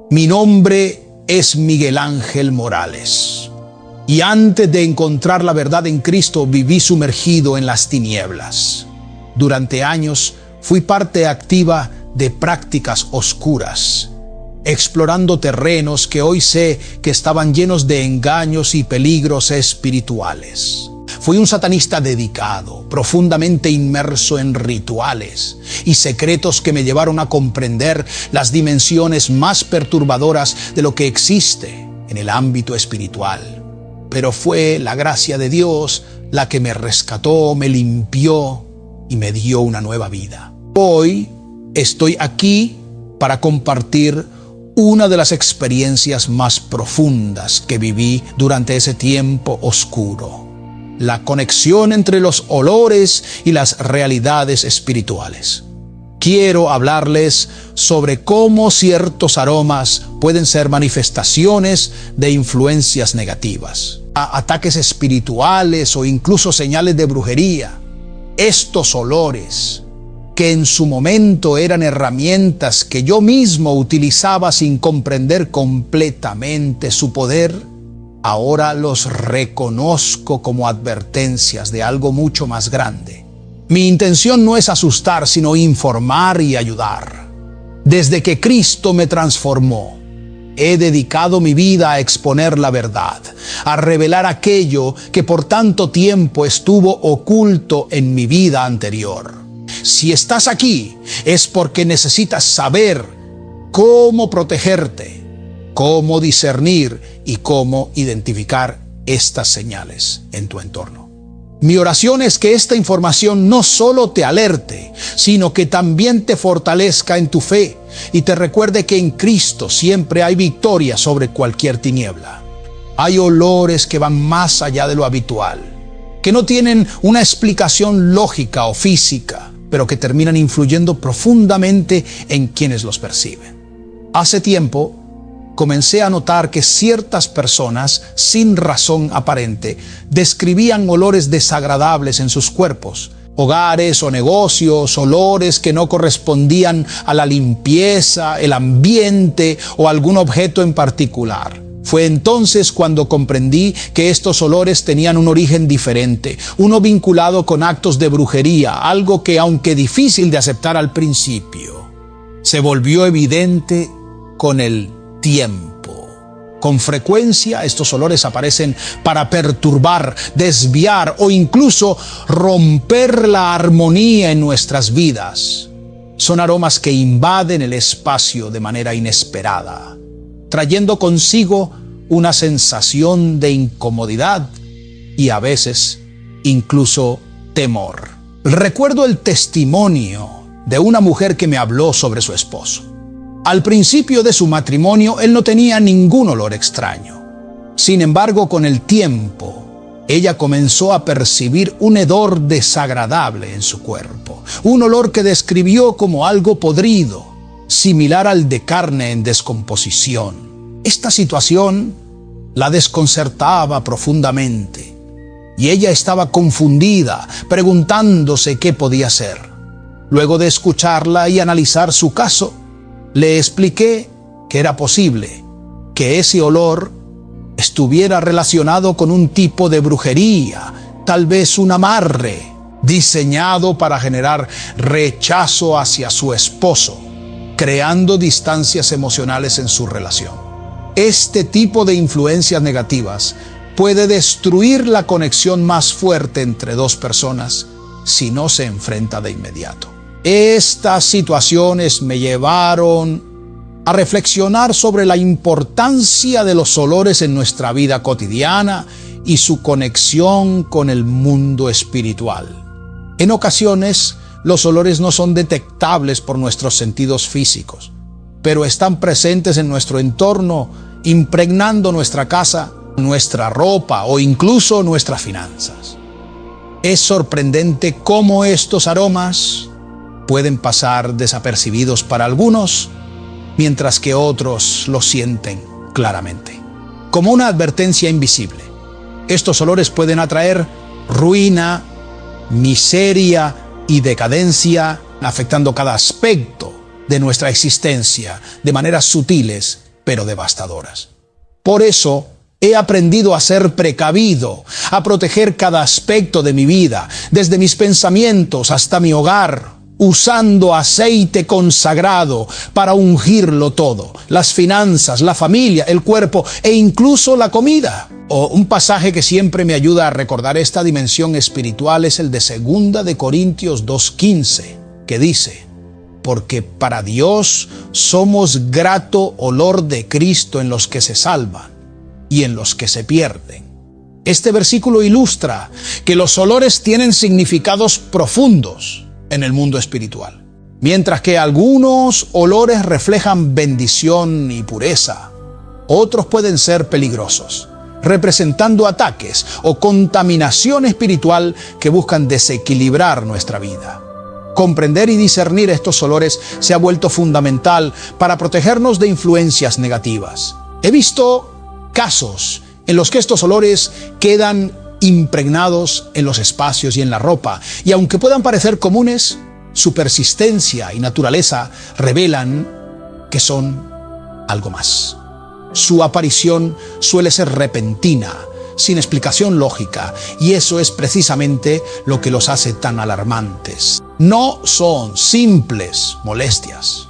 Mi nombre es Miguel Ángel Morales. Y antes de encontrar la verdad en Cristo, viví sumergido en las tinieblas. Durante años fui parte activa de prácticas oscuras, explorando terrenos que hoy sé que estaban llenos de engaños y peligros espirituales. Fui un satanista dedicado, profundamente inmerso en rituales y secretos que me llevaron a comprender las dimensiones más perturbadoras de lo que existe en el ámbito espiritual. Pero fue la gracia de Dios la que me rescató, me limpió y me dio una nueva vida. Hoy estoy aquí para compartir una de las experiencias más profundas que viví durante ese tiempo oscuro: la conexión entre los olores y las realidades espirituales. Quiero hablarles sobre cómo ciertos aromas pueden ser manifestaciones de influencias negativas, ataques espirituales o incluso señales de brujería. Estos olores, que en su momento eran herramientas que yo mismo utilizaba sin comprender completamente su poder, ahora los reconozco como advertencias de algo mucho más grande. Mi intención no es asustar, sino informar y ayudar. Desde que Cristo me transformó, he dedicado mi vida a exponer la verdad, a revelar aquello que por tanto tiempo estuvo oculto en mi vida anterior. Si estás aquí, es porque necesitas saber cómo protegerte, cómo discernir y cómo identificar estas señales en tu entorno. Mi oración es que esta información no solo te alerte, sino que también te fortalezca en tu fe y te recuerde que en Cristo siempre hay victoria sobre cualquier tiniebla. Hay olores que van más allá de lo habitual, que no tienen una explicación lógica o física, pero que terminan influyendo profundamente en quienes los perciben. Hace tiempo comencé a notar que ciertas personas, sin razón aparente, describían olores desagradables en sus cuerpos, hogares o negocios, olores que no correspondían a la limpieza, el ambiente o algún objeto en particular. Fue entonces cuando comprendí que estos olores tenían un origen diferente, uno vinculado con actos de brujería, algo que, aunque difícil de aceptar al principio, se volvió evidente con el tiempo. Con frecuencia estos olores aparecen para perturbar, desviar o incluso romper la armonía en nuestras vidas. Son aromas que invaden el espacio de manera inesperada, trayendo consigo una sensación de incomodidad y a veces incluso temor. Recuerdo el testimonio de una mujer que me habló sobre su esposo. Al principio de su matrimonio, él no tenía ningún olor extraño. Sin embargo, con el tiempo, ella comenzó a percibir un hedor desagradable en su cuerpo, un olor que describió como algo podrido, similar al de carne en descomposición. Esta situación la desconcertaba profundamente y ella estaba confundida, preguntándose qué podía hacer. Luego de escucharla y analizar su caso, le expliqué que era posible que ese olor estuviera relacionado con un tipo de brujería, tal vez un amarre diseñado para generar rechazo hacia su esposo, creando distancias emocionales en su relación. Este tipo de influencias negativas puede destruir la conexión más fuerte entre dos personas si no se enfrenta de inmediato. Estas situaciones me llevaron a reflexionar sobre la importancia de los olores en nuestra vida cotidiana y su conexión con el mundo espiritual. En ocasiones, los olores no son detectables por nuestros sentidos físicos, pero están presentes en nuestro entorno, impregnando nuestra casa, nuestra ropa o incluso nuestras finanzas. Es sorprendente cómo estos aromas pueden pasar desapercibidos para algunos, mientras que otros lo sienten claramente. Como una advertencia invisible, estos olores pueden atraer ruina, miseria y decadencia, afectando cada aspecto de nuestra existencia de maneras sutiles pero devastadoras. Por eso he aprendido a ser precavido, a proteger cada aspecto de mi vida, desde mis pensamientos hasta mi hogar, usando aceite consagrado para ungirlo todo, las finanzas, la familia, el cuerpo e incluso la comida. Un pasaje que siempre me ayuda a recordar esta dimensión espiritual es el de 2 de Corintios 2:15, que dice: porque para Dios somos grato olor de Cristo en los que se salvan y en los que se pierden. Este versículo ilustra que los olores tienen significados profundos en el mundo espiritual. Mientras que algunos olores reflejan bendición y pureza, otros pueden ser peligrosos, representando ataques o contaminación espiritual que buscan desequilibrar nuestra vida. Comprender y discernir estos olores se ha vuelto fundamental para protegernos de influencias negativas. He visto casos en los que estos olores quedan impregnados en los espacios y en la ropa, y aunque puedan parecer comunes, su persistencia y naturaleza revelan que son algo más. Su aparición suele ser repentina, sin explicación lógica, y eso es precisamente lo que los hace tan alarmantes. No son simples molestias.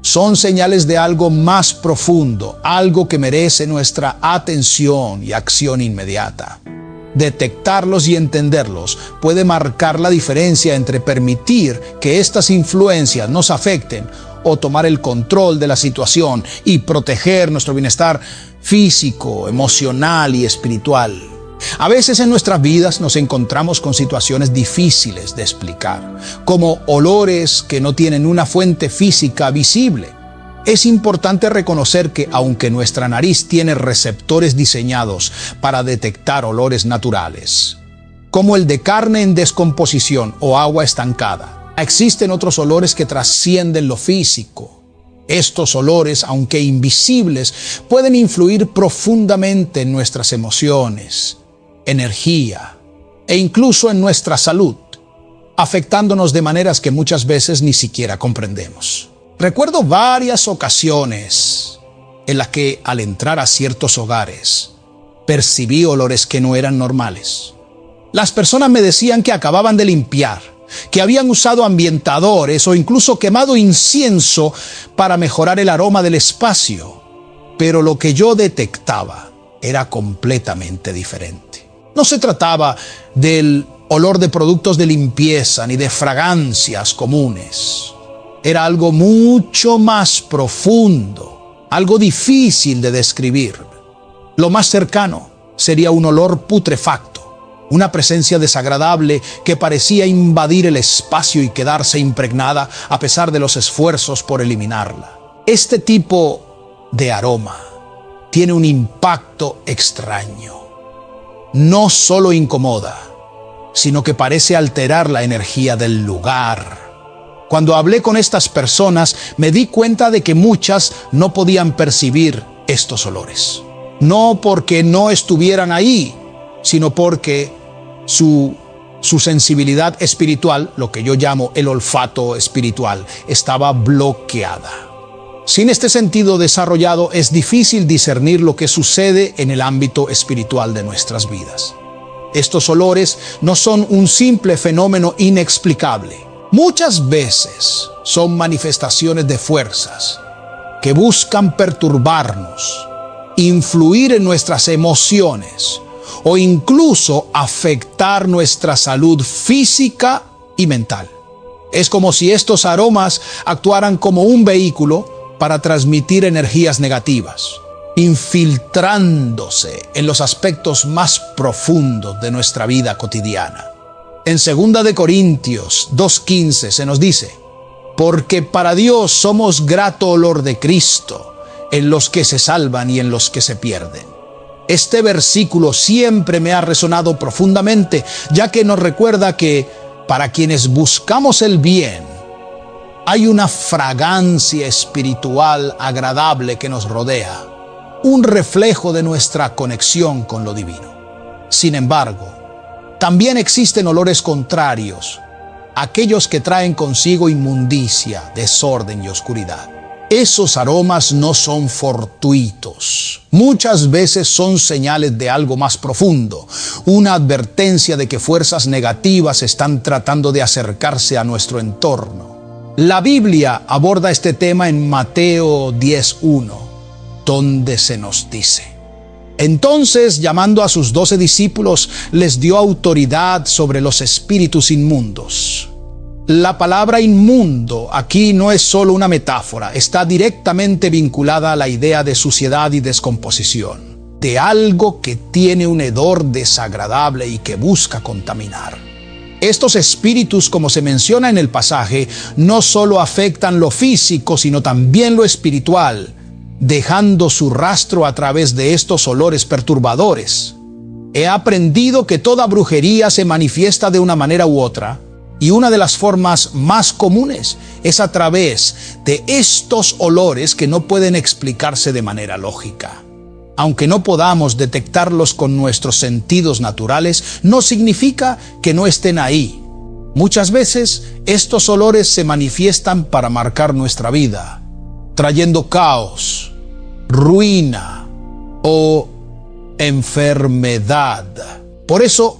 Son señales de algo más profundo, algo que merece nuestra atención y acción inmediata. Detectarlos y entenderlos puede marcar la diferencia entre permitir que estas influencias nos afecten o tomar el control de la situación y proteger nuestro bienestar físico, emocional y espiritual. A veces en nuestras vidas nos encontramos con situaciones difíciles de explicar, como olores que no tienen una fuente física visible. Es importante reconocer que aunque nuestra nariz tiene receptores diseñados para detectar olores naturales, como el de carne en descomposición o agua estancada, existen otros olores que trascienden lo físico. Estos olores, aunque invisibles, pueden influir profundamente en nuestras emociones, energía e incluso en nuestra salud, afectándonos de maneras que muchas veces ni siquiera comprendemos. Recuerdo varias ocasiones en las que al entrar a ciertos hogares percibí olores que no eran normales. Las personas me decían que acababan de limpiar, que habían usado ambientadores o incluso quemado incienso para mejorar el aroma del espacio, pero lo que yo detectaba era completamente diferente. No se trataba del olor de productos de limpieza ni de fragancias comunes. Era algo mucho más profundo, algo difícil de describir. Lo más cercano sería un olor putrefacto, una presencia desagradable que parecía invadir el espacio y quedarse impregnada a pesar de los esfuerzos por eliminarla. Este tipo de aroma tiene un impacto extraño. No solo incomoda, sino que parece alterar la energía del lugar. Cuando hablé con estas personas, me di cuenta de que muchas no podían percibir estos olores. No porque no estuvieran ahí, sino porque su sensibilidad espiritual, lo que yo llamo el olfato espiritual, estaba bloqueada. Sin este sentido desarrollado, es difícil discernir lo que sucede en el ámbito espiritual de nuestras vidas. Estos olores no son un simple fenómeno inexplicable. Muchas veces son manifestaciones de fuerzas que buscan perturbarnos, influir en nuestras emociones o incluso afectar nuestra salud física y mental. Es como si estos aromas actuaran como un vehículo para transmitir energías negativas, infiltrándose en los aspectos más profundos de nuestra vida cotidiana. En 2 de Corintios 2:15 se nos dice: porque para Dios somos grato olor de Cristo en los que se salvan y en los que se pierden. Este versículo siempre me ha resonado profundamente, ya que nos recuerda que para quienes buscamos el bien, hay una fragancia espiritual agradable que nos rodea, un reflejo de nuestra conexión con lo divino. Sin embargo, también existen olores contrarios, aquellos que traen consigo inmundicia, desorden y oscuridad. Esos aromas no son fortuitos. Muchas veces son señales de algo más profundo, una advertencia de que fuerzas negativas están tratando de acercarse a nuestro entorno. La Biblia aborda este tema en Mateo 10:1, donde se nos dice: entonces, llamando a sus 12 discípulos, les dio autoridad sobre los espíritus inmundos. La palabra inmundo aquí no es solo una metáfora, está directamente vinculada a la idea de suciedad y descomposición, de algo que tiene un hedor desagradable y que busca contaminar. Estos espíritus, como se menciona en el pasaje, no solo afectan lo físico, sino también lo espiritual, dejando su rastro a través de estos olores perturbadores. He aprendido que toda brujería se manifiesta de una manera u otra, y una de las formas más comunes es a través de estos olores que no pueden explicarse de manera lógica. Aunque no podamos detectarlos con nuestros sentidos naturales, no significa que no estén ahí. Muchas veces estos olores se manifiestan para marcar nuestra vida, trayendo caos, ruina o enfermedad. Por eso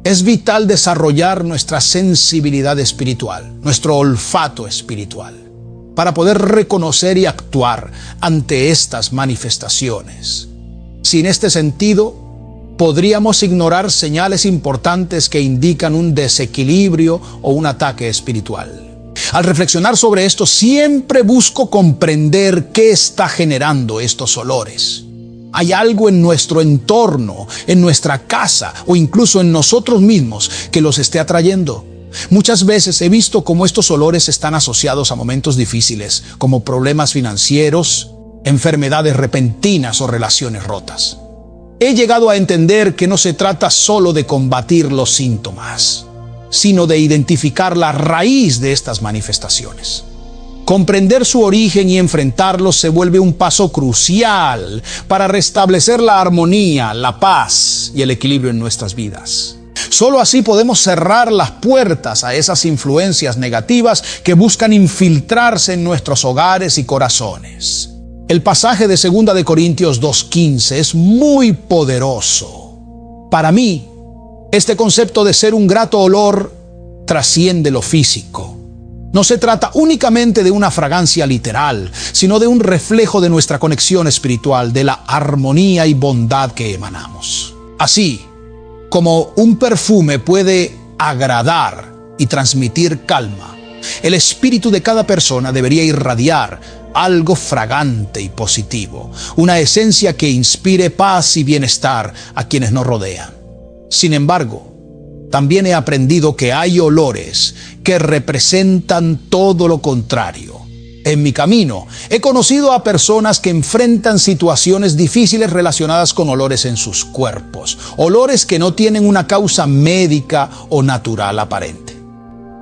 es vital desarrollar nuestra sensibilidad espiritual, nuestro olfato espiritual, para poder reconocer y actuar ante estas manifestaciones. Sin este sentido, podríamos ignorar señales importantes que indican un desequilibrio o un ataque espiritual. Al reflexionar sobre esto, siempre busco comprender qué está generando estos olores. Hay algo en nuestro entorno, en nuestra casa o incluso en nosotros mismos que los esté atrayendo. Muchas veces he visto cómo estos olores están asociados a momentos difíciles, como problemas financieros, enfermedades repentinas o relaciones rotas. He llegado a entender que no se trata solo de combatir los síntomas, sino de identificar la raíz de estas manifestaciones. Comprender su origen y enfrentarlos se vuelve un paso crucial para restablecer la armonía, la paz y el equilibrio en nuestras vidas. Solo así podemos cerrar las puertas a esas influencias negativas que buscan infiltrarse en nuestros hogares y corazones. El pasaje de 2 de Corintios 2:15 es muy poderoso. Para mí, este concepto de ser un grato olor trasciende lo físico. No se trata únicamente de una fragancia literal, sino de un reflejo de nuestra conexión espiritual, de la armonía y bondad que emanamos. Así como un perfume puede agradar y transmitir calma, el espíritu de cada persona debería irradiar algo fragante y positivo, una esencia que inspire paz y bienestar a quienes nos rodean. Sin embargo, también he aprendido que hay olores que representan todo lo contrario. En mi camino he conocido a personas que enfrentan situaciones difíciles relacionadas con olores en sus cuerpos, olores que no tienen una causa médica o natural aparente.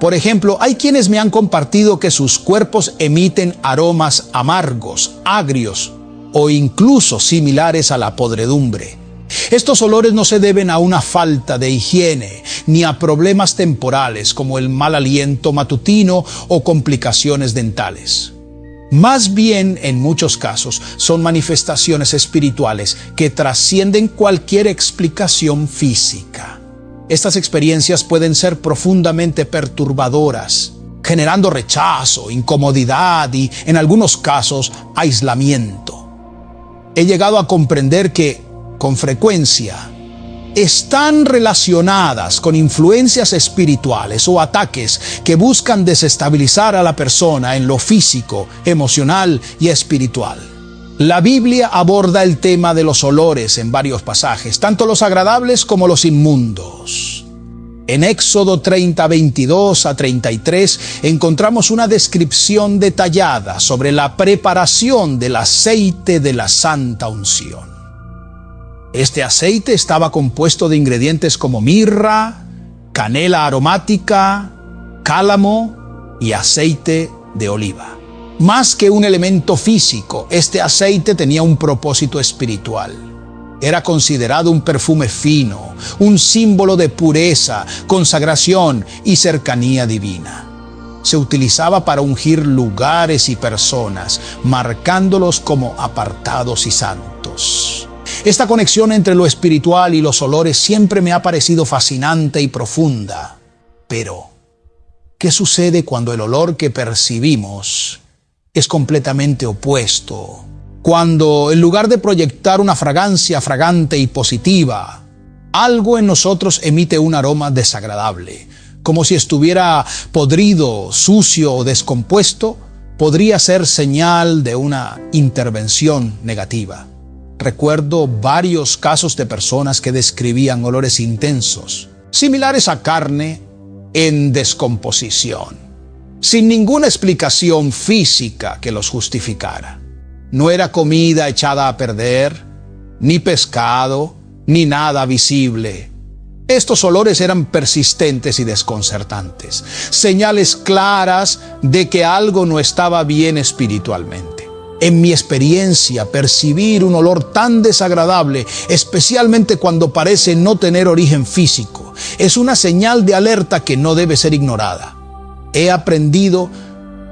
Por ejemplo, hay quienes me han compartido que sus cuerpos emiten aromas amargos, agrios o incluso similares a la podredumbre. Estos olores no se deben a una falta de higiene ni a problemas temporales como el mal aliento matutino o complicaciones dentales. Más bien, en muchos casos, son manifestaciones espirituales que trascienden cualquier explicación física. Estas experiencias pueden ser profundamente perturbadoras, generando rechazo, incomodidad y, en algunos casos, aislamiento. He llegado a comprender que, con frecuencia, están relacionadas con influencias espirituales o ataques que buscan desestabilizar a la persona en lo físico, emocional y espiritual. La Biblia aborda el tema de los olores en varios pasajes, tanto los agradables como los inmundos. En Éxodo 30, 22 a 33 encontramos una descripción detallada sobre la preparación del aceite de la santa unción. Este aceite estaba compuesto de ingredientes como mirra, canela aromática, cálamo y aceite de oliva. Más que un elemento físico, este aceite tenía un propósito espiritual. Era considerado un perfume fino, un símbolo de pureza, consagración y cercanía divina. se utilizaba para ungir lugares y personas, marcándolos como apartados y santos. Esta conexión entre lo espiritual y los olores siempre me ha parecido fascinante y profunda. Pero, ¿qué sucede cuando el olor que percibimos es completamente opuesto? Cuando, en lugar de proyectar una fragancia fragante y positiva, algo en nosotros emite un aroma desagradable, como si estuviera podrido, sucio o descompuesto, podría ser señal de una intervención negativa. Recuerdo varios casos de personas que describían olores intensos, similares a carne en descomposición, sin ninguna explicación física que los justificara. No era comida echada a perder, ni pescado, ni nada visible. Estos olores eran persistentes y desconcertantes, señales claras de que algo no estaba bien espiritualmente. En mi experiencia, percibir un olor tan desagradable, especialmente cuando parece no tener origen físico, es una señal de alerta que no debe ser ignorada. He aprendido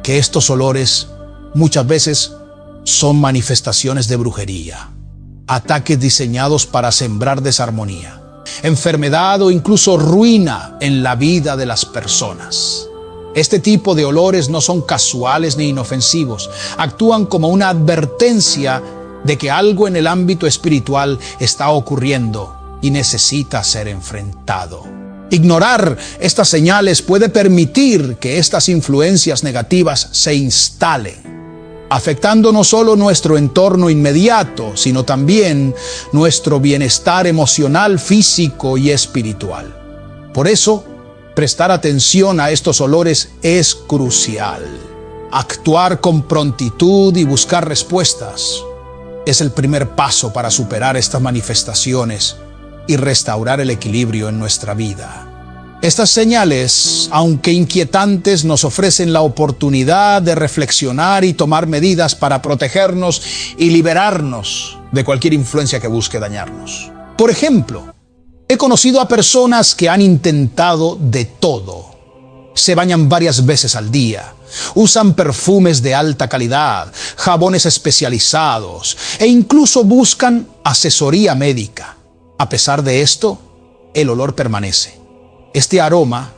que estos olores muchas veces son manifestaciones de brujería, ataques diseñados para sembrar desarmonía, enfermedad o incluso ruina en la vida de las personas. Este tipo de olores no son casuales ni inofensivos, actúan como una advertencia de que algo en el ámbito espiritual está ocurriendo y necesita ser enfrentado. Ignorar estas señales puede permitir que estas influencias negativas se instalen, afectando no solo nuestro entorno inmediato, sino también nuestro bienestar emocional, físico y espiritual. Por eso, prestar atención a estos olores es crucial. Actuar con prontitud y buscar respuestas es el primer paso para superar estas manifestaciones y restaurar el equilibrio en nuestra vida. Estas señales, aunque inquietantes, nos ofrecen la oportunidad de reflexionar y tomar medidas para protegernos y liberarnos de cualquier influencia que busque dañarnos. Por ejemplo, he conocido a personas que han intentado de todo. Se bañan varias veces al día, usan perfumes de alta calidad, jabones especializados e incluso buscan asesoría médica. A pesar de esto, el olor permanece. Este aroma,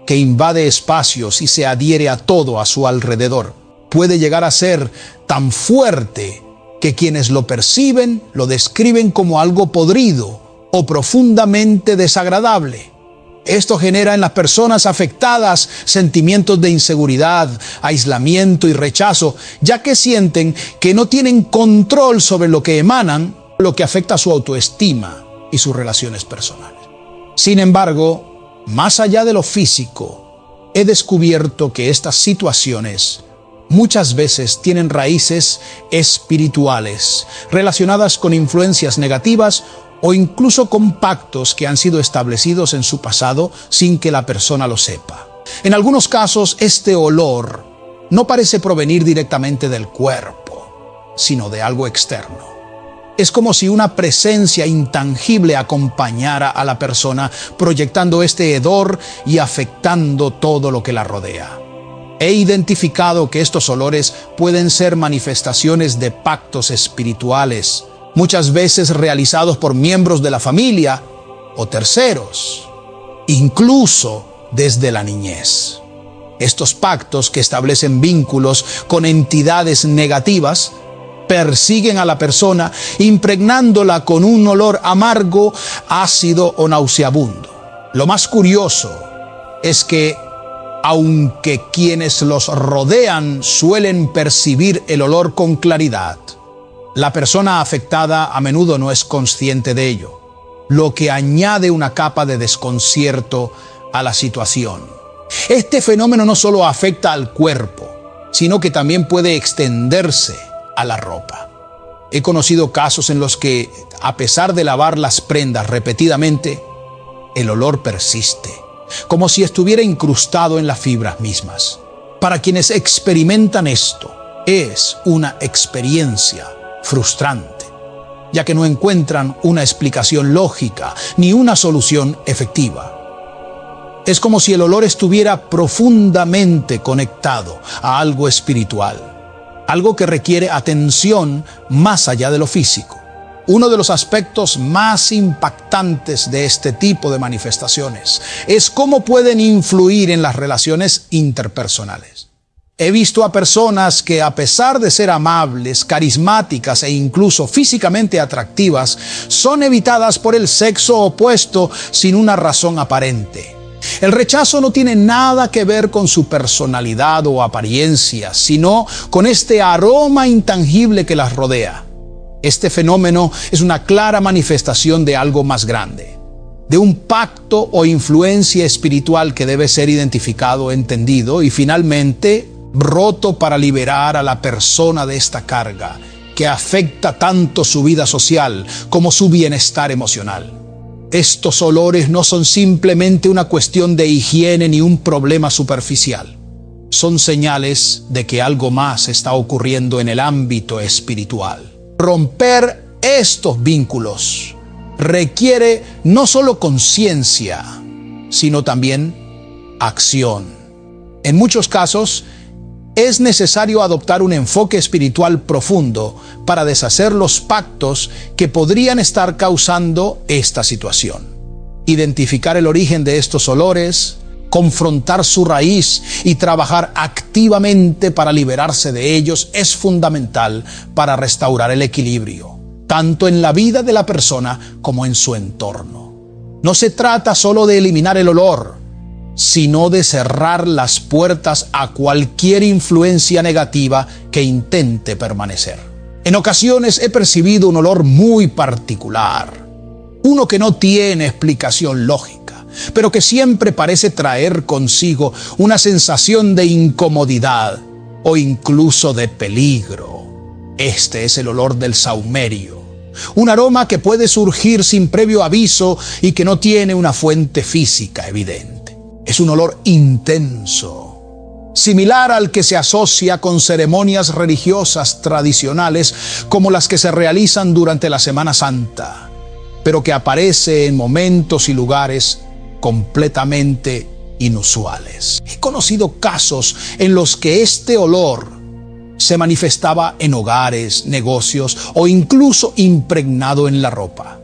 que invade espacios y se adhiere a todo a su alrededor, puede llegar a ser tan fuerte que quienes lo perciben lo describen como algo podrido o profundamente desagradable. Esto genera en las personas afectadas sentimientos de inseguridad, aislamiento y rechazo, ya que sienten que no tienen control sobre lo que emanan, lo que afecta su autoestima y sus relaciones personales. Sin embargo, más allá de lo físico, he descubierto que estas situaciones muchas veces tienen raíces espirituales, relacionadas con influencias negativas o incluso con pactos que han sido establecidos en su pasado sin que la persona lo sepa. En algunos casos, este olor no parece provenir directamente del cuerpo, sino de algo externo. Es como si una presencia intangible acompañara a la persona, proyectando este hedor y afectando todo lo que la rodea. He identificado que estos olores pueden ser manifestaciones de pactos espirituales, muchas veces realizados por miembros de la familia o terceros, incluso desde la niñez. Estos pactos, que establecen vínculos con entidades negativas, persiguen a la persona, impregnándola con un olor amargo, ácido o nauseabundo. Lo más curioso es que, aunque quienes los rodean suelen percibir el olor con claridad, la persona afectada a menudo no es consciente de ello, lo que añade una capa de desconcierto a la situación. Este fenómeno no solo afecta al cuerpo, sino que también puede extenderse a la ropa. He conocido casos en los que, a pesar de lavar las prendas repetidamente, el olor persiste, como si estuviera incrustado en las fibras mismas. Para quienes experimentan esto, es una experiencia frustrante, ya que no encuentran una explicación lógica ni una solución efectiva. Es como si el olor estuviera profundamente conectado a algo espiritual, algo que requiere atención más allá de lo físico. Uno de los aspectos más impactantes de este tipo de manifestaciones es cómo pueden influir en las relaciones interpersonales. He visto a personas que, a pesar de ser amables, carismáticas e incluso físicamente atractivas, son evitadas por el sexo opuesto sin una razón aparente. El rechazo no tiene nada que ver con su personalidad o apariencia, sino con este aroma intangible que las rodea. Este fenómeno es una clara manifestación de algo más grande, de un pacto o influencia espiritual que debe ser identificado, entendido y finalmente roto para liberar a la persona de esta carga que afecta tanto su vida social como su bienestar emocional. Estos olores no son simplemente una cuestión de higiene ni un problema superficial. Son señales de que algo más está ocurriendo en el ámbito espiritual. Romper estos vínculos requiere no solo conciencia, sino también acción. En muchos casos, es necesario adoptar un enfoque espiritual profundo para deshacer los pactos que podrían estar causando esta situación. Identificar el origen de estos olores, confrontar su raíz y trabajar activamente para liberarse de ellos es fundamental para restaurar el equilibrio, tanto en la vida de la persona como en su entorno. No se trata solo de eliminar el olor, sino de cerrar las puertas a cualquier influencia negativa que intente permanecer. En ocasiones he percibido un olor muy particular, uno que no tiene explicación lógica, pero que siempre parece traer consigo una sensación de incomodidad o incluso de peligro. Este es el olor del saumerio, un aroma que puede surgir sin previo aviso y que no tiene una fuente física evidente. Es un olor intenso, similar al que se asocia con ceremonias religiosas tradicionales como las que se realizan durante la Semana Santa, pero que aparece en momentos y lugares completamente inusuales. He conocido casos en los que este olor se manifestaba en hogares, negocios o incluso impregnado en la ropa.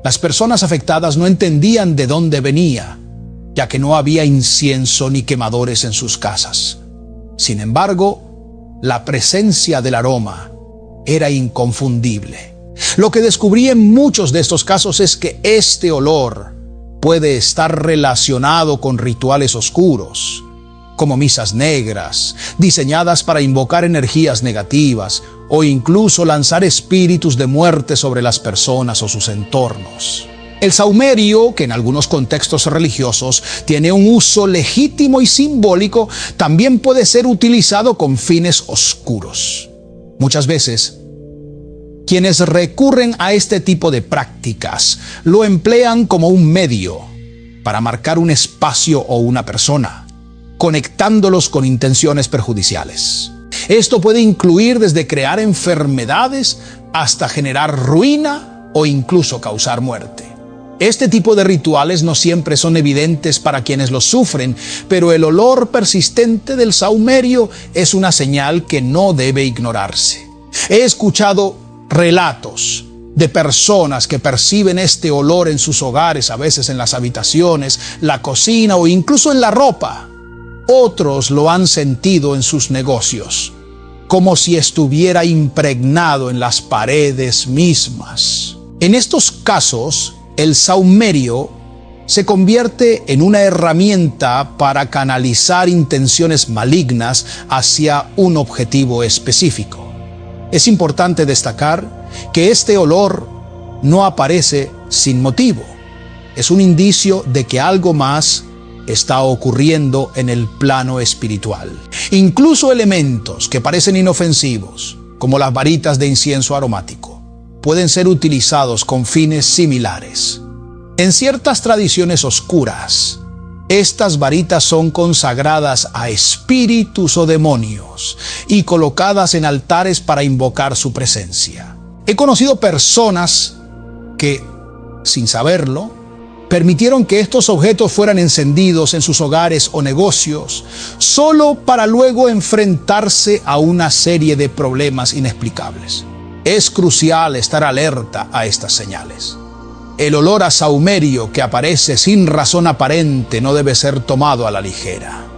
Las personas afectadas no entendían de dónde venía, ya que no había incienso ni quemadores en sus casas. Sin embargo, la presencia del aroma era inconfundible. Lo que descubrí en muchos de estos casos es que este olor puede estar relacionado con rituales oscuros, como misas negras, diseñadas para invocar energías negativas o incluso lanzar espíritus de muerte sobre las personas o sus entornos. El saumerio, que en algunos contextos religiosos tiene un uso legítimo y simbólico, también puede ser utilizado con fines oscuros. Muchas veces, quienes recurren a este tipo de prácticas lo emplean como un medio para marcar un espacio o una persona, conectándolos con intenciones perjudiciales. Esto puede incluir desde crear enfermedades hasta generar ruina o incluso causar muerte. Este tipo de rituales no siempre son evidentes para quienes los sufren, pero el olor persistente del saumerio es una señal que no debe ignorarse. He escuchado relatos de personas que perciben este olor en sus hogares, a veces en las habitaciones, la cocina o incluso en la ropa. Otros lo han sentido en sus negocios, como si estuviera impregnado en las paredes mismas. En estos casos, el saumerio se convierte en una herramienta para canalizar intenciones malignas hacia un objetivo específico. Es importante destacar que este olor no aparece sin motivo. Es un indicio de que algo más está ocurriendo en el plano espiritual. Incluso elementos que parecen inofensivos, como las varitas de incienso aromático, pueden ser utilizados con fines similares. En ciertas tradiciones oscuras, estas varitas son consagradas a espíritus o demonios y colocadas en altares para invocar su presencia. He conocido personas que, sin saberlo, Permitieron que estos objetos fueran encendidos en sus hogares o negocios, solo para luego enfrentarse a una serie de problemas inexplicables. Es crucial estar alerta a estas señales. El olor a sahumerio que aparece sin razón aparente no debe ser tomado a la ligera.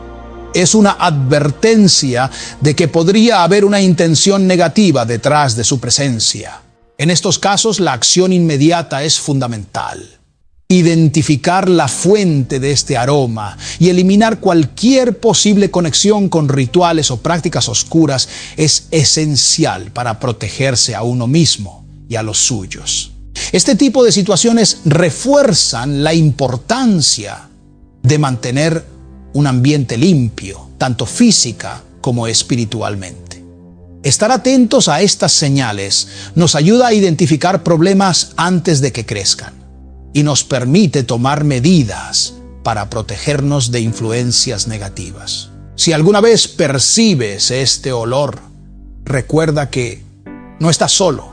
Es una advertencia de que podría haber una intención negativa detrás de su presencia. En estos casos, la acción inmediata es fundamental. Identificar la fuente de este aroma y eliminar cualquier posible conexión con rituales o prácticas oscuras es esencial para protegerse a uno mismo y a los suyos. Este tipo de situaciones refuerzan la importancia de mantener un ambiente limpio, tanto física como espiritualmente. Estar atentos a estas señales nos ayuda a identificar problemas antes de que crezcan y nos permite tomar medidas para protegernos de influencias negativas. Si alguna vez percibes este olor, recuerda que no estás solo.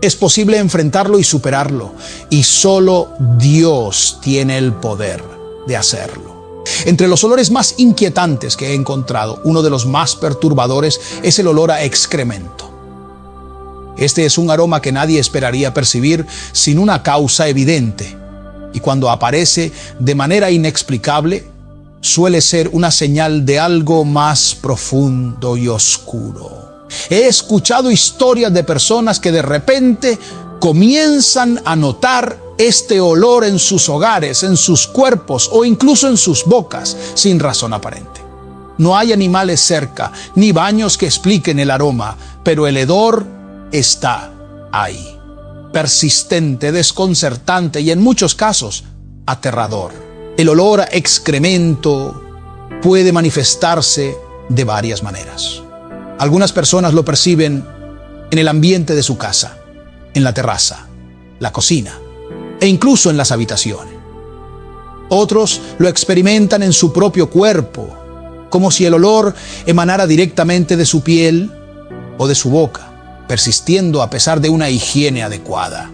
Es posible enfrentarlo y superarlo, y solo Dios tiene el poder de hacerlo. Entre los olores más inquietantes que he encontrado, uno de los más perturbadores es el olor a excremento. Este es un aroma que nadie esperaría percibir sin una causa evidente, y cuando aparece de manera inexplicable, suele ser una señal de algo más profundo y oscuro. He escuchado historias de personas que de repente comienzan a notar este olor en sus hogares, en sus cuerpos o incluso en sus bocas, sin razón aparente. No hay animales cerca, ni baños que expliquen el aroma, pero el hedor está ahí. Persistente, desconcertante y en muchos casos aterrador. El olor a excremento puede manifestarse de varias maneras. Algunas personas lo perciben en el ambiente de su casa, en la terraza, la cocina e incluso en las habitaciones. Otros lo experimentan en su propio cuerpo, como si el olor emanara directamente de su piel o de su boca, persistiendo a pesar de una higiene adecuada.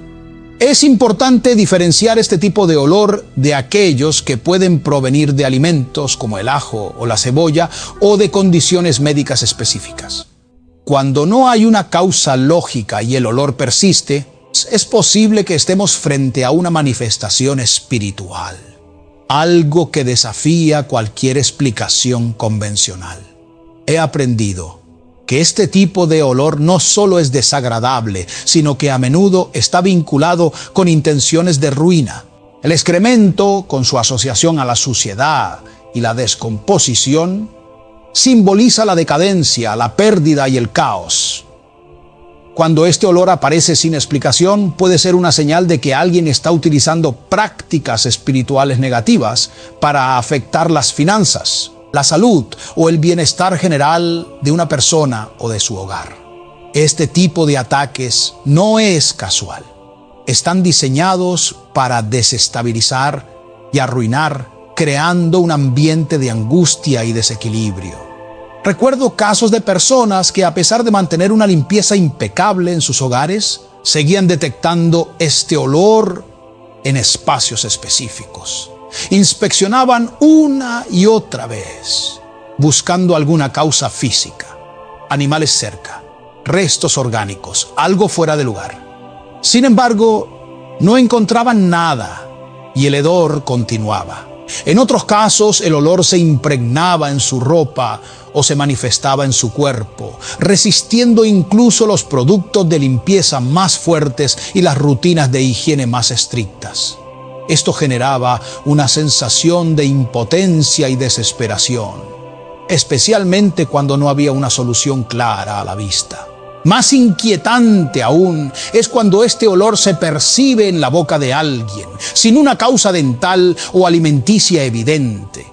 Es importante diferenciar este tipo de olor de aquellos que pueden provenir de alimentos como el ajo o la cebolla o de condiciones médicas específicas. Cuando no hay una causa lógica y el olor persiste, es posible que estemos frente a una manifestación espiritual, algo que desafía cualquier explicación convencional. He aprendido que este tipo de olor no solo es desagradable, sino que a menudo está vinculado con intenciones de ruina. El excremento, con su asociación a la suciedad y la descomposición, simboliza la decadencia, la pérdida y el caos. Cuando este olor aparece sin explicación, puede ser una señal de que alguien está utilizando prácticas espirituales negativas para afectar las finanzas, la salud o el bienestar general de una persona o de su hogar. Este tipo de ataques no es casual. Están diseñados para desestabilizar y arruinar, creando un ambiente de angustia y desequilibrio. Recuerdo casos de personas que, a pesar de mantener una limpieza impecable en sus hogares, seguían detectando este olor en espacios específicos. Inspeccionaban una y otra vez, buscando alguna causa física, animales cerca, restos orgánicos, algo fuera de lugar. Sin embargo, no encontraban nada y el hedor continuaba. En otros casos, el olor se impregnaba en su ropa o se manifestaba en su cuerpo, resistiendo incluso los productos de limpieza más fuertes y las rutinas de higiene más estrictas. Esto generaba una sensación de impotencia y desesperación, especialmente cuando no había una solución clara a la vista. Más inquietante aún es cuando este olor se percibe en la boca de alguien, sin una causa dental o alimenticia evidente.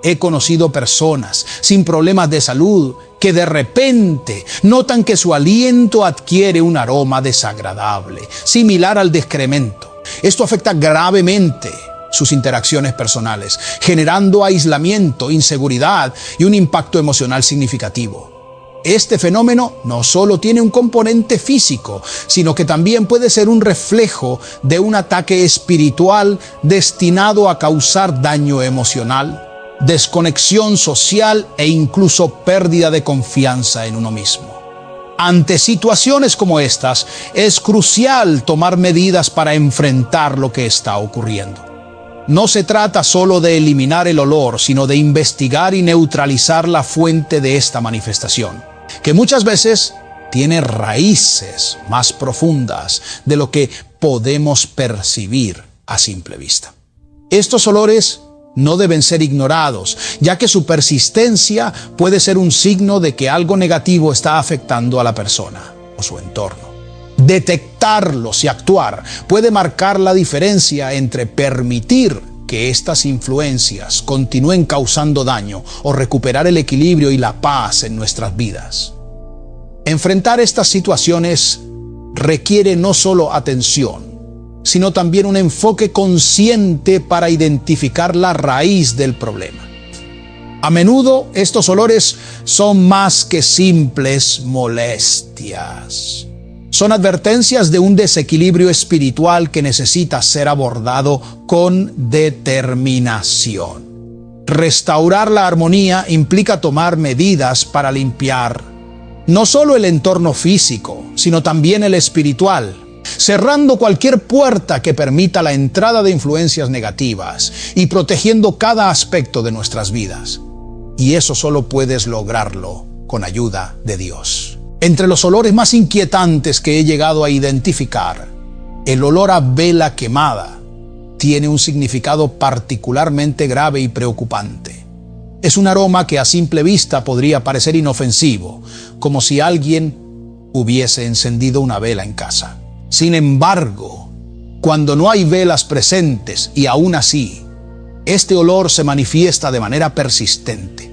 He conocido personas sin problemas de salud que de repente notan que su aliento adquiere un aroma desagradable, similar al de excremento. Esto afecta gravemente sus interacciones personales, generando aislamiento, inseguridad y un impacto emocional significativo. Este fenómeno no solo tiene un componente físico, sino que también puede ser un reflejo de un ataque espiritual destinado a causar daño emocional, desconexión social e incluso pérdida de confianza en uno mismo. Ante situaciones como estas, es crucial tomar medidas para enfrentar lo que está ocurriendo. No se trata solo de eliminar el olor, sino de investigar y neutralizar la fuente de esta manifestación, que muchas veces tiene raíces más profundas de lo que podemos percibir a simple vista. Estos olores no deben ser ignorados, ya que su persistencia puede ser un signo de que algo negativo está afectando a la persona o su entorno. Detectarlos y actuar puede marcar la diferencia entre permitir que estas influencias continúen causando daño o recuperar el equilibrio y la paz en nuestras vidas. Enfrentar estas situaciones requiere no solo atención, sino también un enfoque consciente para identificar la raíz del problema. A menudo estos olores son más que simples molestias. Son advertencias de un desequilibrio espiritual que necesita ser abordado con determinación. Restaurar la armonía implica tomar medidas para limpiar no solo el entorno físico, sino también el espiritual, cerrando cualquier puerta que permita la entrada de influencias negativas y protegiendo cada aspecto de nuestras vidas. Y eso solo puedes lograrlo con ayuda de Dios. Entre los olores más inquietantes que he llegado a identificar, el olor a vela quemada tiene un significado particularmente grave y preocupante. Es un aroma que a simple vista podría parecer inofensivo, como si alguien hubiese encendido una vela en casa. Sin embargo, cuando no hay velas presentes y aún así, este olor se manifiesta de manera persistente,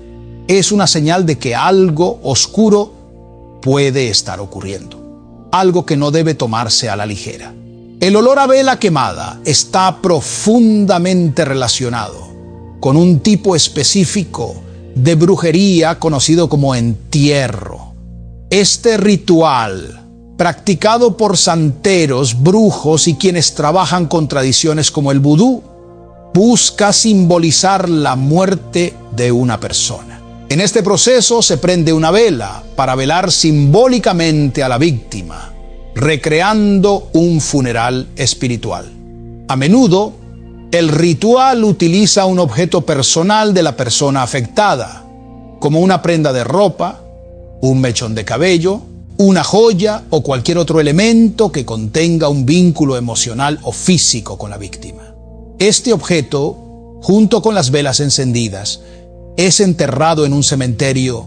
es una señal de que algo oscuro puede estar ocurriendo, algo que no debe tomarse a la ligera. El olor a vela quemada está profundamente relacionado con un tipo específico de brujería conocido como entierro. Este ritual, practicado por santeros, brujos y quienes trabajan con tradiciones como el vudú, busca simbolizar la muerte de una persona. En este proceso se prende una vela para velar simbólicamente a la víctima, recreando un funeral espiritual. A menudo, el ritual utiliza un objeto personal de la persona afectada, como una prenda de ropa, un mechón de cabello, una joya o cualquier otro elemento que contenga un vínculo emocional o físico con la víctima. Este objeto, junto con las velas encendidas, es enterrado en un cementerio,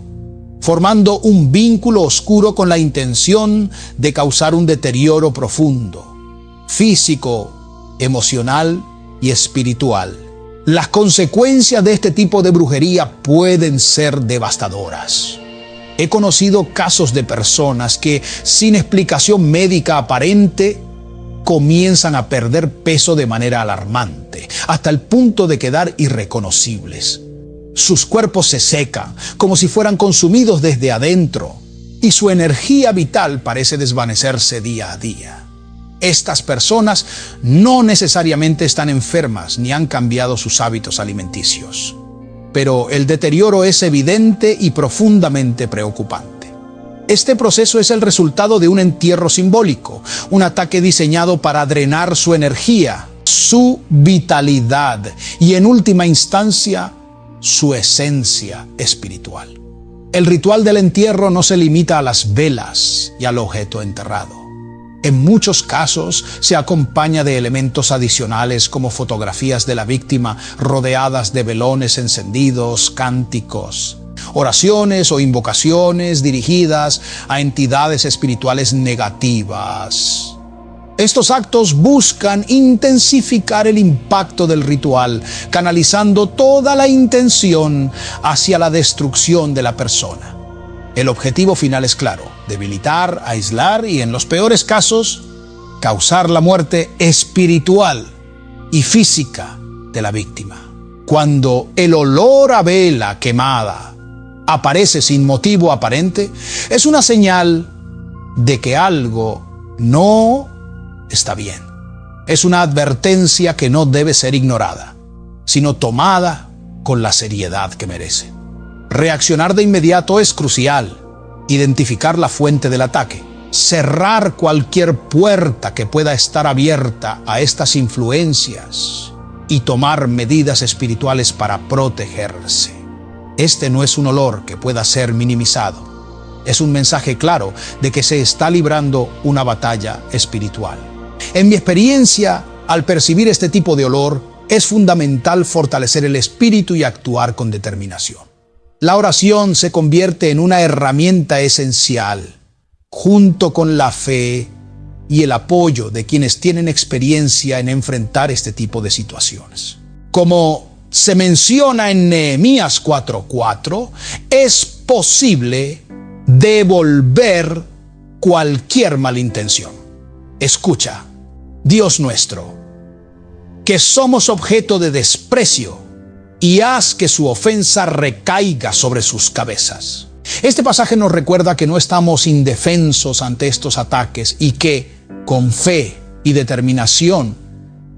formando un vínculo oscuro con la intención de causar un deterioro profundo, físico, emocional y espiritual. Las consecuencias de este tipo de brujería pueden ser devastadoras. He conocido casos de personas que, sin explicación médica aparente, comienzan a perder peso de manera alarmante, hasta el punto de quedar irreconocibles. Sus cuerpos se secan, como si fueran consumidos desde adentro, y su energía vital parece desvanecerse día a día. Estas personas no necesariamente están enfermas ni han cambiado sus hábitos alimenticios, pero el deterioro es evidente y profundamente preocupante. Este proceso es el resultado de un entierro simbólico, un ataque diseñado para drenar su energía, su vitalidad y, en última instancia, su esencia espiritual. El ritual del entierro no se limita a las velas y al objeto enterrado. En muchos casos se acompaña de elementos adicionales como fotografías de la víctima rodeadas de velones encendidos, cánticos, oraciones o invocaciones dirigidas a entidades espirituales negativas. Estos actos buscan intensificar el impacto del ritual, canalizando toda la intención hacia la destrucción de la persona. El objetivo final es claro: debilitar, aislar y, en los peores casos, causar la muerte espiritual y física de la víctima. Cuando el olor a vela quemada aparece sin motivo aparente, es una señal de que algo no está bien. Es una advertencia que no debe ser ignorada, sino tomada con la seriedad que merece. Reaccionar de inmediato es crucial. Identificar la fuente del ataque. Cerrar cualquier puerta que pueda estar abierta a estas influencias y tomar medidas espirituales para protegerse. Este no es un olor que pueda ser minimizado. Es un mensaje claro de que se está librando una batalla espiritual. En mi experiencia, al percibir este tipo de olor, es fundamental fortalecer el espíritu y actuar con determinación. La oración se convierte en una herramienta esencial, junto con la fe y el apoyo de quienes tienen experiencia en enfrentar este tipo de situaciones. Como se menciona en Nehemías 4:4, es posible devolver cualquier malintención. Escucha, Dios nuestro, que somos objeto de desprecio, y haz que su ofensa recaiga sobre sus cabezas. Este pasaje nos recuerda que no estamos indefensos ante estos ataques y que, con fe y determinación,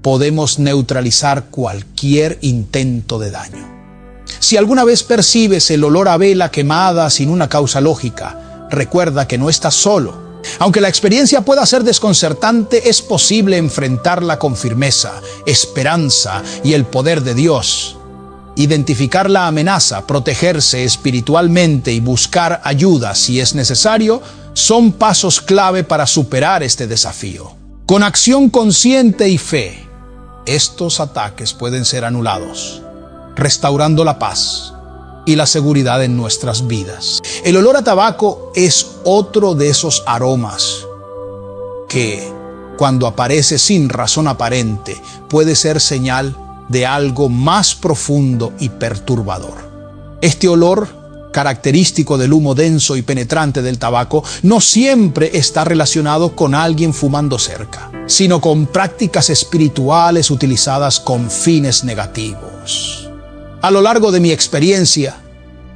podemos neutralizar cualquier intento de daño. Si alguna vez percibes el olor a vela quemada sin una causa lógica, recuerda que no estás solo. Aunque la experiencia pueda ser desconcertante, es posible enfrentarla con firmeza, esperanza y el poder de Dios. Identificar la amenaza, protegerse espiritualmente y buscar ayuda si es necesario, son pasos clave para superar este desafío. Con acción consciente y fe, estos ataques pueden ser anulados, restaurando la paz y la seguridad en nuestras vidas. El olor a tabaco es otro de esos aromas que, cuando aparece sin razón aparente, puede ser señal de algo más profundo y perturbador. Este olor, característico del humo denso y penetrante del tabaco, no siempre está relacionado con alguien fumando cerca, sino con prácticas espirituales utilizadas con fines negativos. A lo largo de mi experiencia,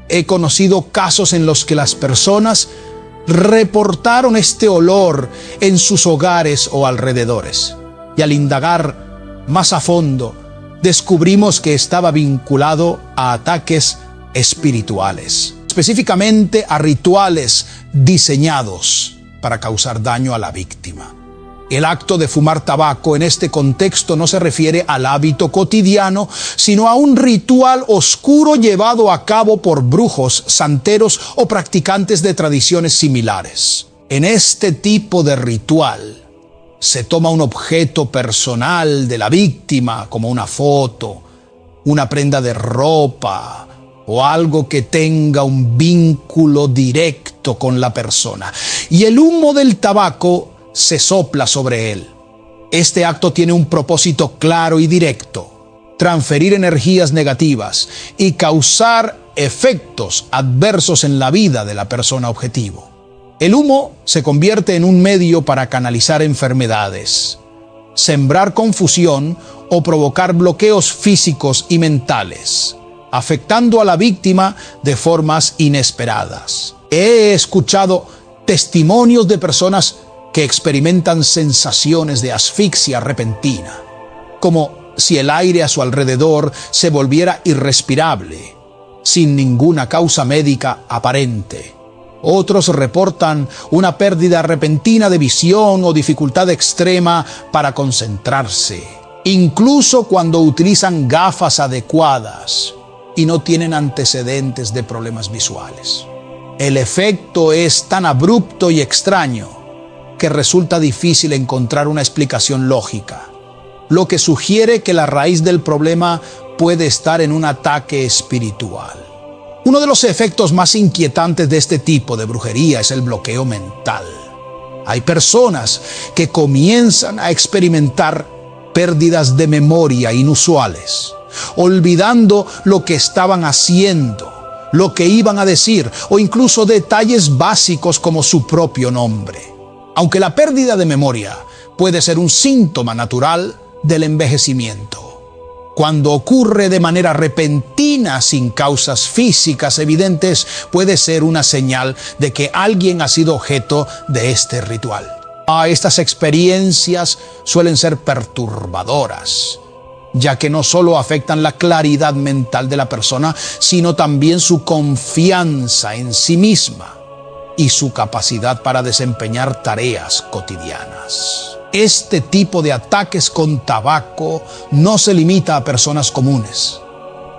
he conocido casos en los que las personas reportaron este olor en sus hogares o alrededores, y al indagar más a fondo, descubrimos que estaba vinculado a ataques espirituales, específicamente a rituales diseñados para causar daño a la víctima. El acto de fumar tabaco en este contexto no se refiere al hábito cotidiano, sino a un ritual oscuro llevado a cabo por brujos, santeros o practicantes de tradiciones similares. En este tipo de ritual, se toma un objeto personal de la víctima, como una foto, una prenda de ropa o algo que tenga un vínculo directo con la persona, y el humo del tabaco se sopla sobre él. Este acto tiene un propósito claro y directo: transferir energías negativas y causar efectos adversos en la vida de la persona objetivo. El humo se convierte en un medio para canalizar enfermedades, sembrar confusión o provocar bloqueos físicos y mentales, afectando a la víctima de formas inesperadas. He escuchado testimonios de personas que experimentan sensaciones de asfixia repentina, como si el aire a su alrededor se volviera irrespirable, sin ninguna causa médica aparente. Otros reportan una pérdida repentina de visión o dificultad extrema para concentrarse, incluso cuando utilizan gafas adecuadas y no tienen antecedentes de problemas visuales. El efecto es tan abrupto y extraño que resulta difícil encontrar una explicación lógica, lo que sugiere que la raíz del problema puede estar en un ataque espiritual. Uno de los efectos más inquietantes de este tipo de brujería es el bloqueo mental. Hay personas que comienzan a experimentar pérdidas de memoria inusuales, olvidando lo que estaban haciendo, lo que iban a decir o incluso detalles básicos como su propio nombre. Aunque la pérdida de memoria puede ser un síntoma natural del envejecimiento, Cuando ocurre de manera repentina, sin causas físicas evidentes, puede ser una señal de que alguien ha sido objeto de este ritual. Estas experiencias suelen ser perturbadoras, ya que no solo afectan la claridad mental de la persona, sino también su confianza en sí misma y su capacidad para desempeñar tareas cotidianas. Este tipo de ataques con tabaco no se limita a personas comunes.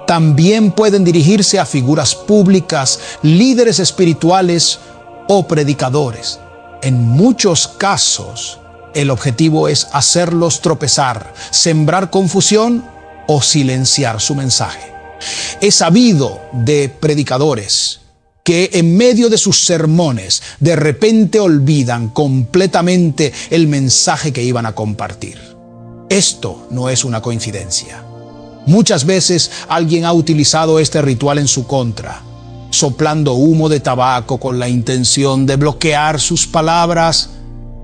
También pueden dirigirse a figuras públicas, líderes espirituales o predicadores. En muchos casos, el objetivo es hacerlos tropezar, sembrar confusión o silenciar su mensaje. He sabido de predicadores que en medio de sus sermones de repente olvidan completamente el mensaje que iban a compartir. Esto no es una coincidencia. Muchas veces alguien ha utilizado este ritual en su contra, soplando humo de tabaco con la intención de bloquear sus palabras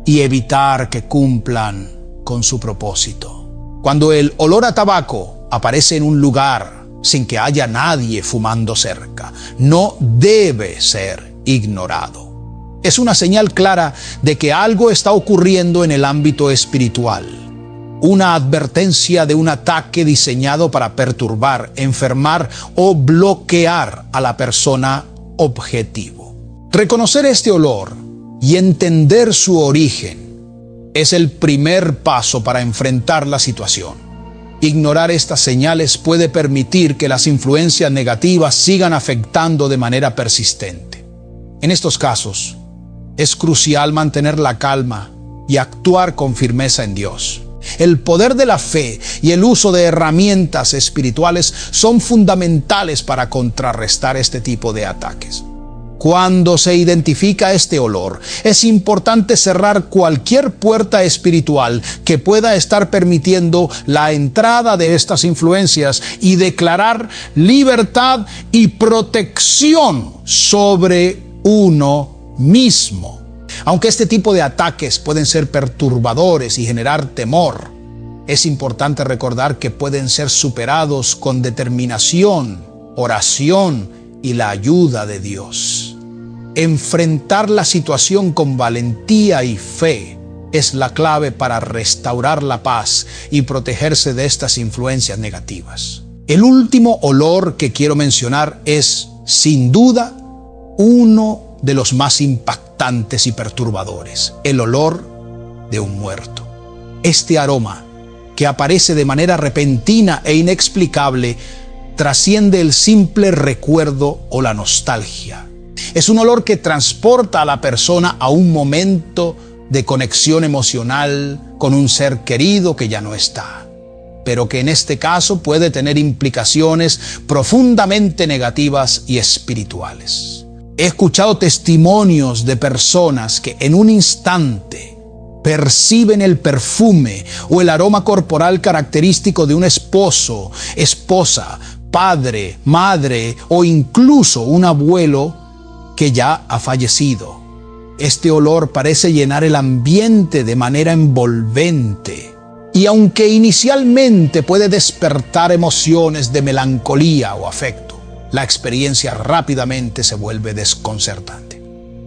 y evitar que cumplan con su propósito. Cuando el olor a tabaco aparece en un lugar sin que haya nadie fumando cerca, no debe ser ignorado. Es una señal clara de que algo está ocurriendo en el ámbito espiritual. Una advertencia de un ataque diseñado para perturbar, enfermar o bloquear a la persona objetivo. Reconocer este olor y entender su origen es el primer paso para enfrentar la situación. Ignorar estas señales puede permitir que las influencias negativas sigan afectando de manera persistente. En estos casos, es crucial mantener la calma y actuar con firmeza en Dios. El poder de la fe y el uso de herramientas espirituales son fundamentales para contrarrestar este tipo de ataques. Cuando se identifica este olor, es importante cerrar cualquier puerta espiritual que pueda estar permitiendo la entrada de estas influencias y declarar libertad y protección sobre uno mismo. Aunque este tipo de ataques pueden ser perturbadores y generar temor, es importante recordar que pueden ser superados con determinación, oración y la ayuda de Dios. Enfrentar la situación con valentía y fe es la clave para restaurar la paz y protegerse de estas influencias negativas. El último olor que quiero mencionar es, sin duda, uno de los más impactantes y perturbadores: el olor de un muerto. Este aroma, que aparece de manera repentina e inexplicable, trasciende el simple recuerdo o la nostalgia. Es un olor que transporta a la persona a un momento de conexión emocional con un ser querido que ya no está, pero que en este caso puede tener implicaciones profundamente negativas y espirituales. He escuchado testimonios de personas que en un instante perciben el perfume o el aroma corporal característico de un esposo, esposa, padre, madre o incluso un abuelo que ya ha fallecido. Este olor parece llenar el ambiente de manera envolvente y aunque inicialmente puede despertar emociones de melancolía o afecto, la experiencia rápidamente se vuelve desconcertante.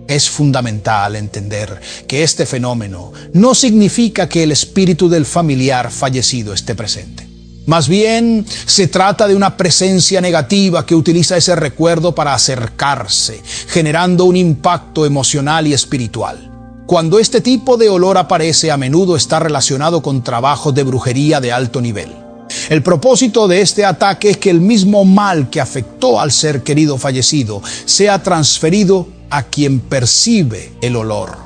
Es fundamental entender que este fenómeno no significa que el espíritu del familiar fallecido esté presente. Más bien, se trata de una presencia negativa que utiliza ese recuerdo para acercarse, generando un impacto emocional y espiritual. Cuando este tipo de olor aparece, a menudo está relacionado con trabajos de brujería de alto nivel. El propósito de este ataque es que el mismo mal que afectó al ser querido fallecido sea transferido a quien percibe el olor.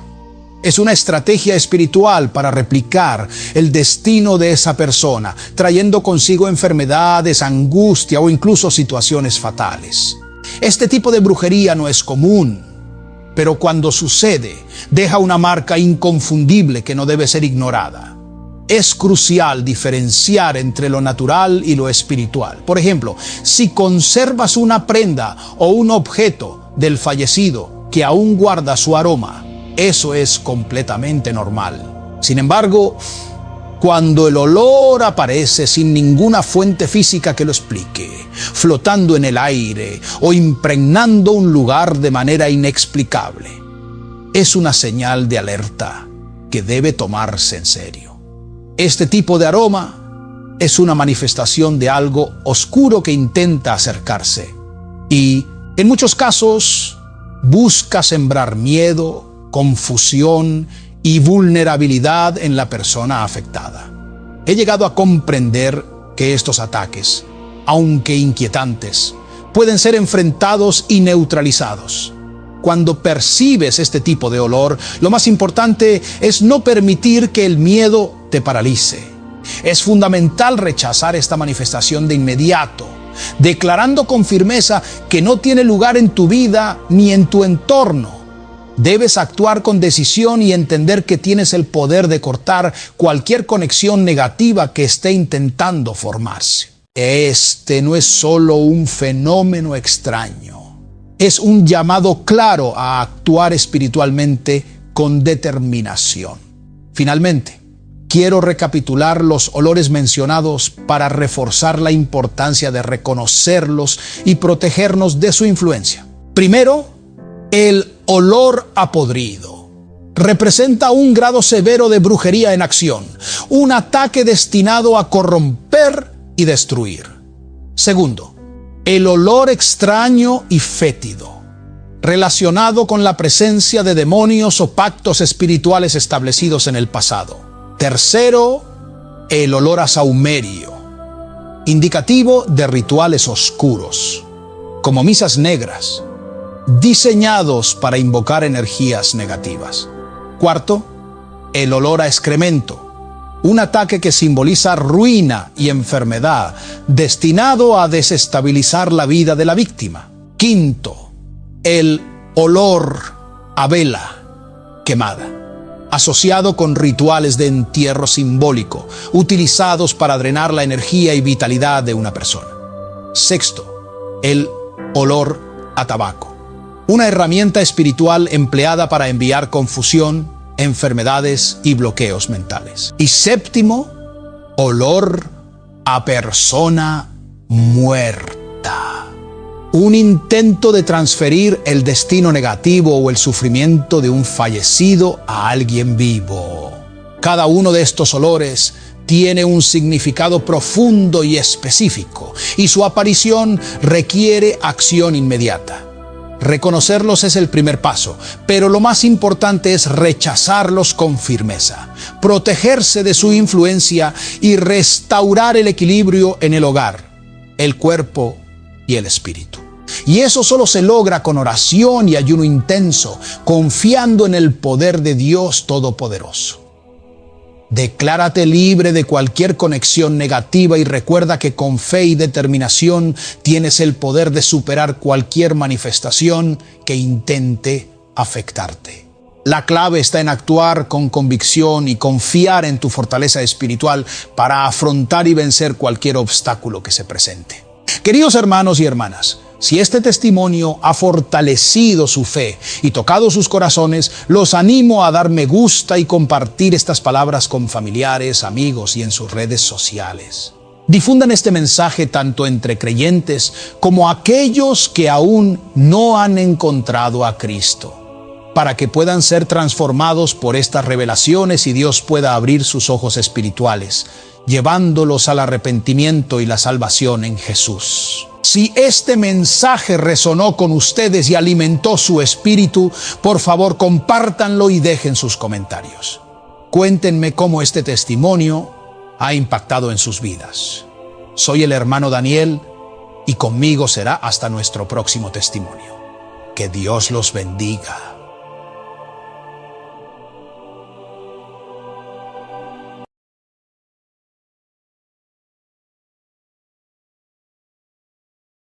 Es una estrategia espiritual para replicar el destino de esa persona, trayendo consigo enfermedades, angustia o incluso situaciones fatales. Este tipo de brujería no es común, pero cuando sucede, deja una marca inconfundible que no debe ser ignorada. Es crucial diferenciar entre lo natural y lo espiritual. Por ejemplo, si conservas una prenda o un objeto del fallecido que aún guarda su aroma, eso es completamente normal. Sin embargo, Cuando el olor aparece sin ninguna fuente física que lo explique, flotando en el aire o impregnando un lugar de manera inexplicable, es una señal de alerta que debe tomarse en serio. Este tipo de aroma es una manifestación de algo oscuro que intenta acercarse y, en muchos casos, busca sembrar miedo, confusión y vulnerabilidad en la persona afectada. He llegado a comprender que estos ataques, aunque inquietantes, pueden ser enfrentados y neutralizados. Cuando percibes este tipo de olor, lo más importante es no permitir que el miedo te paralice. Es fundamental rechazar esta manifestación de inmediato, declarando con firmeza que no tiene lugar en tu vida ni en tu entorno. Debes actuar con decisión y entender que tienes el poder de cortar cualquier conexión negativa que esté intentando formarse. Este no es solo un fenómeno extraño, es un llamado claro a actuar espiritualmente con determinación. Finalmente, quiero recapitular los olores mencionados para reforzar la importancia de reconocerlos y protegernos de su influencia. Primero, el olor a podrido. Representa un grado severo de brujería en acción, un ataque destinado a corromper y destruir. Segundo, el olor extraño y fétido, relacionado con la presencia de demonios o pactos espirituales establecidos en el pasado. Tercero, el olor a sahumerio, indicativo de rituales oscuros, como misas negras, diseñados para invocar energías negativas. Cuarto, el olor a excremento, un ataque que simboliza ruina y enfermedad, destinado a desestabilizar la vida de la víctima. Quinto, el olor a vela quemada, asociado con rituales de entierro simbólico, utilizados para drenar la energía y vitalidad de una persona. Sexto, el olor a tabaco, una herramienta espiritual empleada para enviar confusión, enfermedades y bloqueos mentales. Y séptimo, olor a persona muerta, un intento de transferir el destino negativo o el sufrimiento de un fallecido a alguien vivo. Cada uno de estos olores tiene un significado profundo y específico, y su aparición requiere acción inmediata. Reconocerlos es el primer paso, pero lo más importante es rechazarlos con firmeza, protegerse de su influencia y restaurar el equilibrio en el hogar, el cuerpo y el espíritu. Y eso solo se logra con oración y ayuno intenso, confiando en el poder de Dios Todopoderoso. Declárate libre de cualquier conexión negativa y recuerda que con fe y determinación tienes el poder de superar cualquier manifestación que intente afectarte. La clave está en actuar con convicción y confiar en tu fortaleza espiritual para afrontar y vencer cualquier obstáculo que se presente. Queridos hermanos y hermanas, si este testimonio ha fortalecido su fe y tocado sus corazones, los animo a dar me gusta y compartir estas palabras con familiares, amigos y en sus redes sociales. Difundan este mensaje tanto entre creyentes como aquellos que aún no han encontrado a Cristo, para que puedan ser transformados por estas revelaciones y Dios pueda abrir sus ojos espirituales, llevándolos al arrepentimiento y la salvación en Jesús. Si este mensaje resonó con ustedes y alimentó su espíritu, por favor compártanlo y dejen sus comentarios. Cuéntenme cómo este testimonio ha impactado en sus vidas. Soy el hermano Daniel y conmigo será hasta nuestro próximo testimonio. Que Dios los bendiga.